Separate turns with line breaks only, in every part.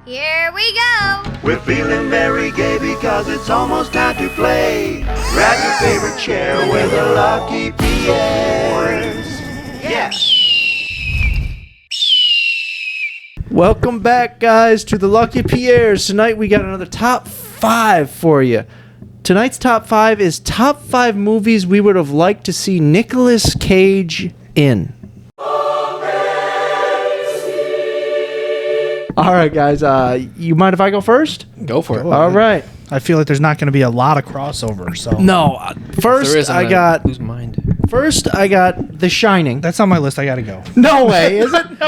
Here we go!
We're feeling very gay because it's almost time to play. Grab your favorite chair with the lucky Pierres. Yeah!
Welcome back, guys, to the Lucky Pierres. Tonight we got another top 5 for you. Tonight's top 5 is top 5 movies we would have liked to see Nicolas Cage in. All right, guys. You mind if I go first?
Go for it.
All right.
I feel like there's not going to be a lot of crossover. So
No. First, I got The Shining.
that's on my list. I got to go.
No way, is it?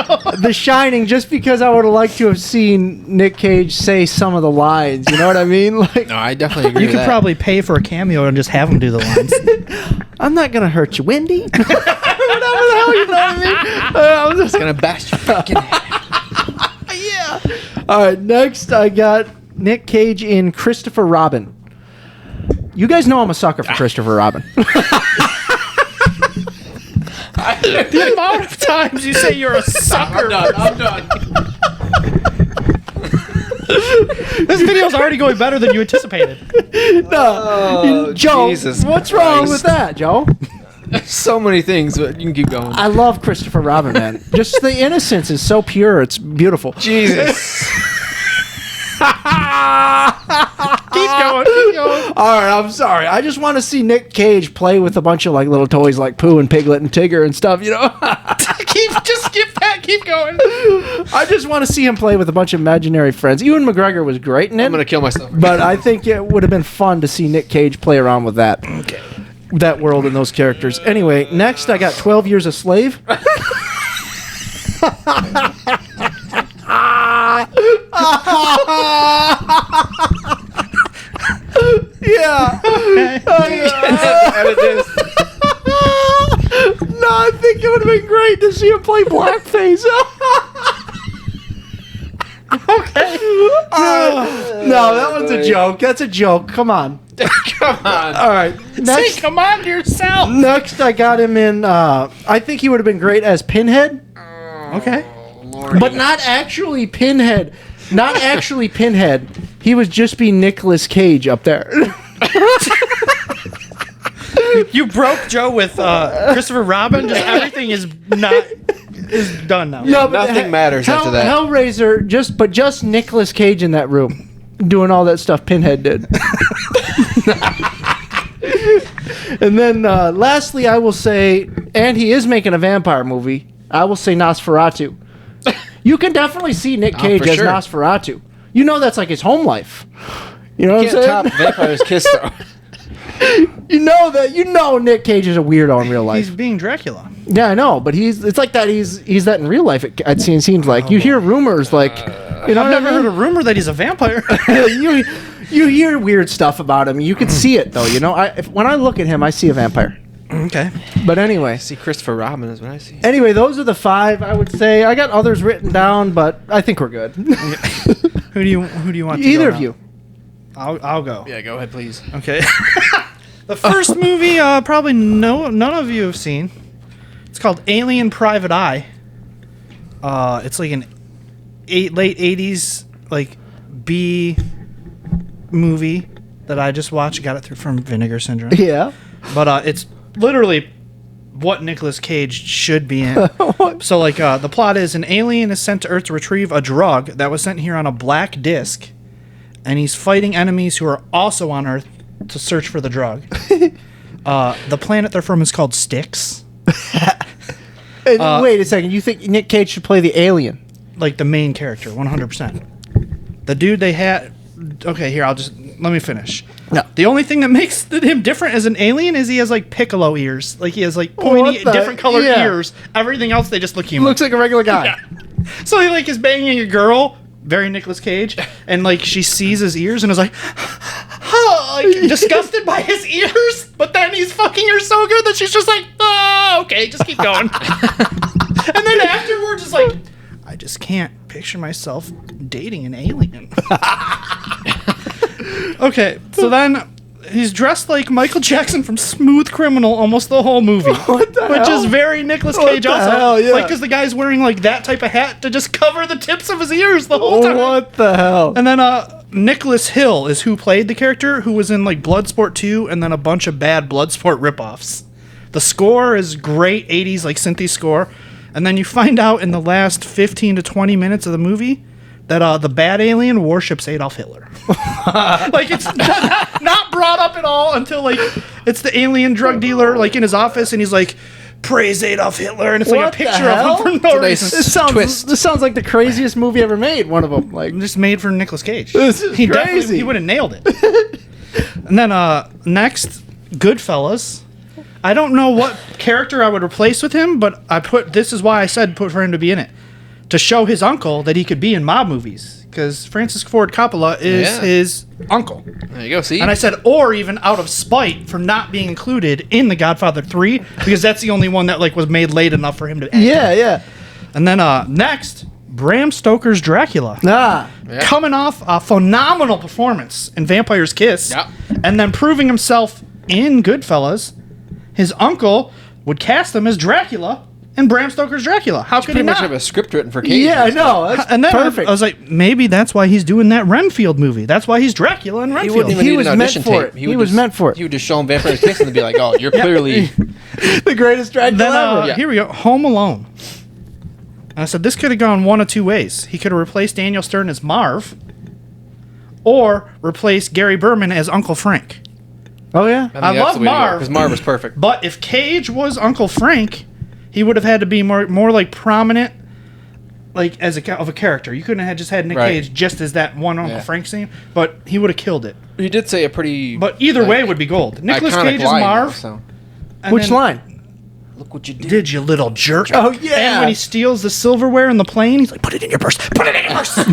The Shining, just because I would have liked to have seen Nic Cage say some of the lines. You know what I mean? Like,
No, I definitely agree
You
with
could
that.
probably pay for a cameo and just have him do the lines.
I'm not gonna hurt you, Wendy. Whatever the hell, you know what I mean? I'm just
Gonna bash your fucking head.
yeah. All right, next I got Nic Cage in Christopher Robin. You guys know I'm a sucker for Christopher Robin.
The amount of times you say you're a sucker.
I'm done.
This video's already going better than you anticipated.
No, Joe,
Jesus
what's wrong with
Christ.
that, Joe?
So many things, but you can keep going.
I love Christopher Robin, man. Just the innocence is so pure. It's beautiful.
Jesus.
Keep going. Keep going.
All right, I'm sorry. I just want to see Nic Cage play with a bunch of like little toys like Pooh and Piglet and Tigger and stuff, you know?
Just skip that. Keep going.
I just want to see him play with a bunch of imaginary friends. Ewan McGregor was great in it.
I'm gonna kill myself.
But I think it would have been fun to see Nic Cage play around with that.
Okay.
That world and those characters. Anyway, next I got 12 Years a Slave. Yeah.
Edit this.
No, I think it would have been great to see him play blackface.
Okay.
No, that was a joke. That's a joke. Come on.
Come on.
All right.
Say, come on to yourself.
Next, I got him in. I think he would have been great as Pinhead,
Okay.
but not actually Pinhead. Not actually Pinhead. He would just be Nicolas Cage up there.
You broke Joe with Christopher Robin. Just everything is done now.
No, but
Nothing matters after that.
Hellraiser, just Nicolas Cage in that room, doing all that stuff Pinhead did. And then, lastly, I will say, and he is making a vampire movie. I will say Nosferatu. You can definitely see Nic Cage
for
as
sure.
Nosferatu. You know that's like his home life. You know what I'm
Can't
saying?
top Vampire's Kiss though.
You know that. You know Nic Cage is a weirdo in real life.
He's being Dracula.
Yeah, I know, but it's like that. He's that in real life. It seems like you hear rumors like, you know,
I've never heard a rumor that he's a vampire.
you hear weird stuff about him. You can see it though. You know, when I look at him, I see a vampire.
Okay.
But anyway,
I see Christopher Robin is what I see.
anyway, those are the 5 I would say. I got others written down, but I think we're good.
Who do you want? To
Either
go
of you.
now? I'll go.
Yeah, go ahead, please.
Okay. The first movie probably none of you have seen. It's called Alien Private Eye. It's like an late 80s like B movie that I just watched. Got it through from Vinegar Syndrome.
Yeah.
But it's literally what Nicolas Cage should be in. So like the plot is an alien is sent to Earth to retrieve a drug that was sent here on a black disc, and he's fighting enemies who are also on Earth to search for the drug. The planet they're from is called Styx.
And wait a second. You think Nic Cage should play the alien?
Like the main character, 100%. The dude they had. Okay, here let me finish.
No.
The only thing that makes him different as an alien is he has like piccolo ears. Like he has like pointy,
What the-
different colored
yeah.
ears. Everything else they just look human.
Looks like a regular guy.
Yeah. So he like is banging a girl, very Nicolas Cage, and like she sees his ears and is like, like disgusted by his ears. But then he's fucking her so good that she's just like, oh, okay, just keep going. And then afterwards, it's like, I just can't picture myself dating an alien. Okay, so then he's dressed like Michael Jackson from Smooth Criminal almost the whole movie.
What the
Which
hell?
is very Nicolas
What
Cage
the
also.
hell, yeah.
Like, because the guy's wearing like that type of hat to just cover the tips of his ears the whole time.
What the hell?
And then Nicholas Hill is who played the character, who was in like Bloodsport 2 and then a bunch of bad Bloodsport ripoffs. The score is great, 80s like synthy score. And then you find out in the last 15 to 20 minutes of the movie that the bad alien worships Adolf Hitler. Like, it's not brought up at all until like it's the alien drug dealer like in his office, and he's like, praise Adolf Hitler, and it's like
What
a
the
picture of
hell?
him for
It's
no
a nice-
reason.
This sounds like the craziest movie ever made. One of them, like
Just made for Nicolas Cage.
This is
he definitely-
crazy.
He would have nailed it. And then next, Goodfellas. I don't know what character I would replace with him, but this is why I said put for him to be in it. To show his uncle that he could be in mob movies. Because Francis Ford Coppola is
Yeah.
his uncle.
There you go. See,
And I said, or even out of spite for not being included in The Godfather 3, because that's the only one that like was made late enough for him to act.
yeah.
And then next, Bram Stoker's Dracula.
Ah,
Yeah.
Coming off a phenomenal performance in Vampire's Kiss,
Yeah.
and then proving himself in Goodfellas, his uncle would cast him as Dracula in Bram Stoker's Dracula. How could he
pretty much
not?
have a script written for Cage.
yeah, I know. That's
And then
perfect.
I was like, maybe that's why he's doing that Renfield movie. That's why he's Dracula in
He
Renfield.
wouldn't even
He
need
was
an
meant
audition
for
tape.
it. He
would
was
just-
meant for it.
He would just show him Vampire's Kiss and be like, "Oh, you're clearly."
the greatest Dracula
Then
ever.
Yeah.
here we go, Home Alone. And I said this could have gone one of two ways. He could have replaced Daniel Stern as Marv, or replaced Gary Berman as Uncle Frank.
Oh yeah.
I love Marv.
because Marv was perfect.
But if Cage was Uncle Frank, he would have had to be more like prominent, like as of a character. You couldn't have just had Nick
Right.
Cage just as that one Uncle
Yeah.
Frank scene, but he would have killed it.
He did say a pretty.
But either
like,
way would be gold. Nicolas
iconic
Cage is
line,
Marv.
So.
and
Which
then-
line?
Look what you did.
Did you little jerk?
Oh, yeah.
And when he steals the silverware in the plane, he's like, "Put it in your purse. Put it in your purse."
I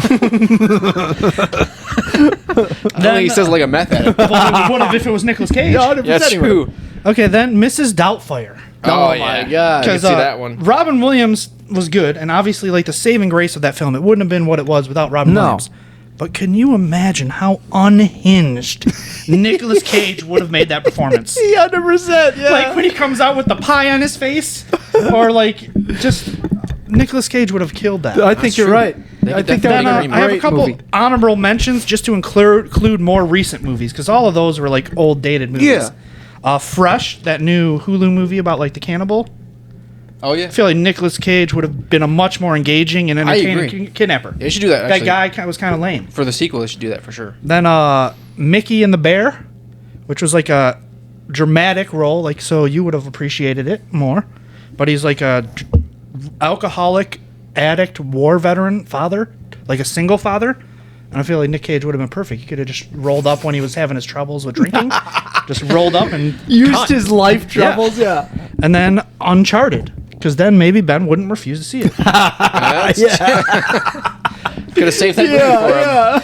don't think he says like a meth addict.
Well, what if it was Nicolas Cage?
Yeah, 100%
Yeah, that's
he would.
true.
Okay, then Mrs. Doubtfire.
Oh, my
yeah.
God.
I can see that one.
Robin Williams was good, and obviously, like the saving grace of that film, it wouldn't have been what it was without Robin
No.
Williams. But can you imagine how unhinged Nicolas Cage would have made that performance?
100%. Yeah.
Like when he comes out with the pie on his face, or like just Nicolas Cage would have killed that.
I think you're
true.
right.
They
I
could
think that
Then
would
definitely
be a
I have a
great
couple
movie.
honorable mentions just to include more recent movies because all of those were like old dated movies.
Yeah.
Fresh, that new Hulu movie about like the cannibal.
Oh yeah.
I feel like Nicolas Cage would have been a much more engaging and entertaining
agree.
kidnapper.
They should do that.
That
Actually.
guy was kind of lame.
For the sequel, they should do that for sure.
Then Mickey and the Bear, which was like a dramatic role, like so you would have appreciated it more. But he's like a alcoholic, addict, war veteran father, like a single father. And I feel like Nick Cage would have been perfect. He could have just rolled up when he was having his troubles with drinking, just rolled up and
Used
cut.
his life troubles. Yeah.
And then Uncharted, because then maybe Ben wouldn't refuse to see it.
Yeah.
Could have saved that movie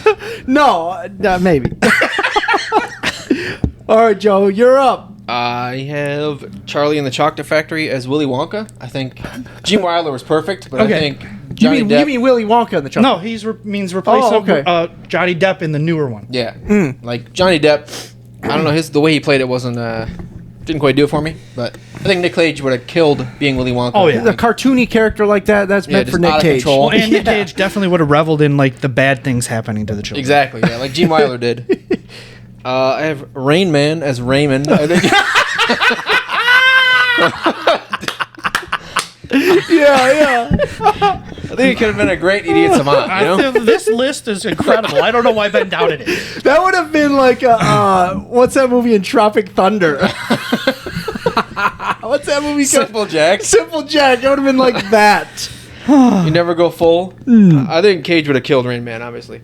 for him.
Yeah. No, maybe. All right, Joe, you're up.
I have Charlie and the Chocolate Factory as Willy Wonka. I think Gene Wilder was perfect, but
Okay.
I think Johnny
you
Depp.
mean Willy Wonka in the chocolate?
No, he's means replace
okay.
Johnny Depp in the newer one.
Yeah, like Johnny Depp. I don't know the way he played it wasn't didn't quite do it for me. But I think Nick Cage would have killed being Willy Wonka.
Oh, yeah.
A cartoony character like that's meant
just
for Nick
out of
Cage.
control.
Well, and Nick
Yeah.
Cage definitely would have reveled in like the bad things happening to the children.
Exactly. Yeah, like Gene Wilder did. I have Rain Man as Raymond. I think.
Yeah.
I think it could have been a great idiot savant. You
I
know.
feel this list is incredible. I don't know why Ben doubted it.
That would have been like what's that movie in Tropic Thunder? What's that movie called?
Simple Jack.
Simple Jack. It would have been like that.
You never go full. I think Cage would have killed Rain Man, obviously.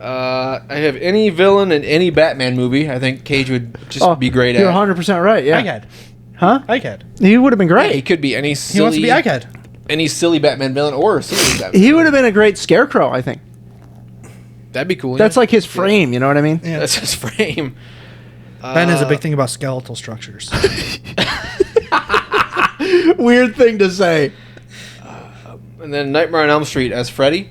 I have any villain in any Batman movie. I think Cage would just be great at.
You're 100% right. Yeah.
Egghead.
Huh?
Egghead.
He would have been
Yeah,
great.
he could be any
He wants to be
silly,
Egghead.
any silly Batman villain or a silly Batman.
He would have been a great Scarecrow, I think.
That'd be cool.
That's
yeah.
like his frame, you know what I mean?
Yeah.
That's his frame.
Ben has a big thing about skeletal structures.
Weird thing to say.
And then Nightmare on Elm Street as Freddy.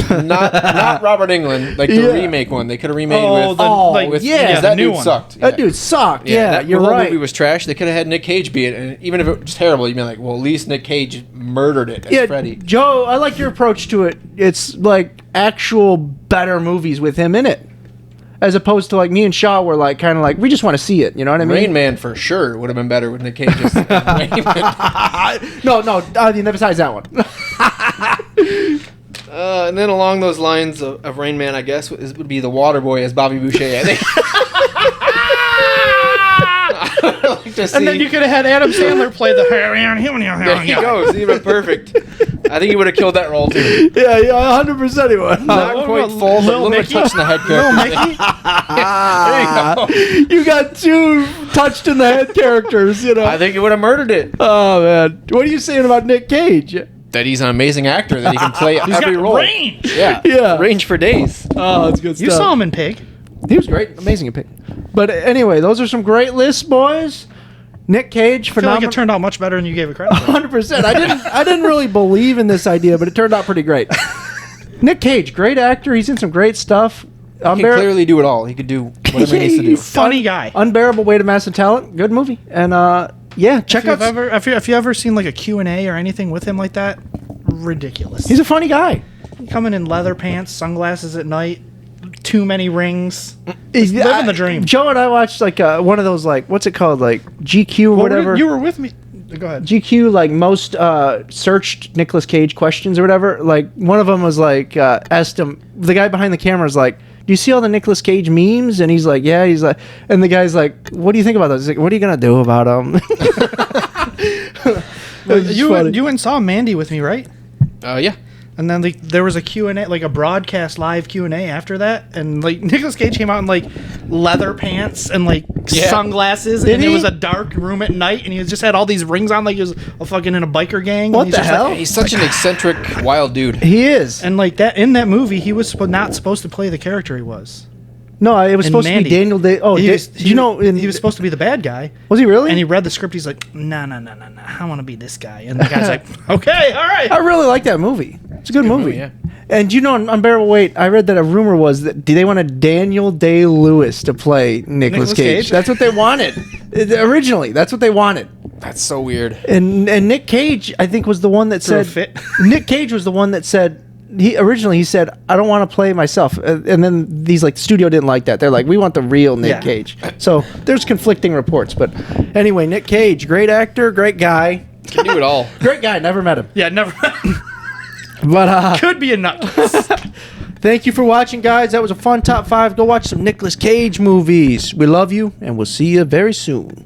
Not Robert Englund, like the
Yeah.
remake one. They could have remade with.
yeah,
that
the new
dude
one.
sucked.
That dude sucked. Yeah,
that
you're
whole
right.
movie was trash. They could have had Nick Cage be it, and even if it was terrible, you'd be like, well, at least Nick Cage murdered it as Freddy.
Joe, I like your approach to it. It's like actual better movies with him in it, as opposed to like me and Shaw were like kind of like we just want to see it. You know what I mean?
Rain Man for sure would have been better with Nick Cage as Rain Man.
No. I mean, besides that one.
And then along those lines of Rain Man, I guess, would be the Water Boy as Bobby Boucher. I think. I would like to see.
And then you could have had Adam Sandler play the.
There he goes. Even perfect. I think he would have killed that role too.
yeah, 100% he would.
Not quite full, but a little bit touch in the head character. There you go.
You got two touched in the head characters. You know.
I think he would have murdered it.
Oh man, what are you saying about Nick Cage?
That he's an amazing actor. That he can play every
got
role.
range.
Yeah.
Yeah.
Range for days.
Oh, that's good
You saw him in Pig.
He was great, amazing at pick. But anyway, those are some great lists, boys. Nick Cage,
I feel like
phenomenal.
it turned out much better than you gave it credit for.
100%. I didn't really believe in this idea, but it turned out pretty great. Nick Cage, great actor. He's in some great stuff.
He can clearly do it all. He could do whatever he needs to do.
Funny guy.
Unbearable Weight of Massive Talent. Good movie. And yeah, check out.
If you ever seen like a Q&A or anything with him like that, ridiculous.
He's a funny guy.
Coming in leather pants, sunglasses at night, too many rings. He's living the dream.
Joe and I watched like one of those like what's it called like GQ or whatever.
You were with me. Go ahead.
GQ like most searched Nicolas Cage questions or whatever. Like one of them was like asked him. The guy behind the camera is like, "Do you see all the Nicolas Cage memes?" And he's like, "Yeah." He's like, and the guy's like, "What do you think about those?" He's like, "What are you gonna do about them?"
You went and saw Mandy with me, right?
Yeah.
And then there was a Q&A, like a broadcast live Q&A after that, and like Nicolas Cage came out in like leather pants and like sunglasses, and it was a dark room at night, and he just had all these rings on, like he was fucking in a biker gang.
What
and he's
the
just
hell?
Like,
He's such an eccentric, wild dude.
He is.
and like that in that movie, he was not supposed to play the character he was.
No, it was
In
supposed to
Mandy.
be Daniel Day. Oh,
He
did
was,
you know?
he was supposed to be the bad guy,
Was he really?
and he read the script. He's like, no, I want to be this guy, and the guy's like, okay, all right.
I really like that movie. It's a good movie.
movie, yeah.
And you know, on Unbearable Weight, I read that a rumor was that they wanted Daniel Day-Lewis to play Nicolas Cage.
Cage?
That's what they wanted. Originally, that's what they wanted.
That's so weird.
And Nick Cage, I think, was the one that
Threw a
said.
fit.
Nick Cage was the one that said. He said, I don't want to play myself. And then these like the studio didn't like that. They're like, we want the real Nick
Yeah.
Cage. So there's conflicting reports. But anyway, Nick Cage, great actor, great guy.
Can do it all.
Great guy, never met him.
Yeah, never.
But
Could be a nut.
thank you for watching, guys. That was a fun top 5. Go watch some Nicolas Cage movies. We love you, and we'll see you very soon.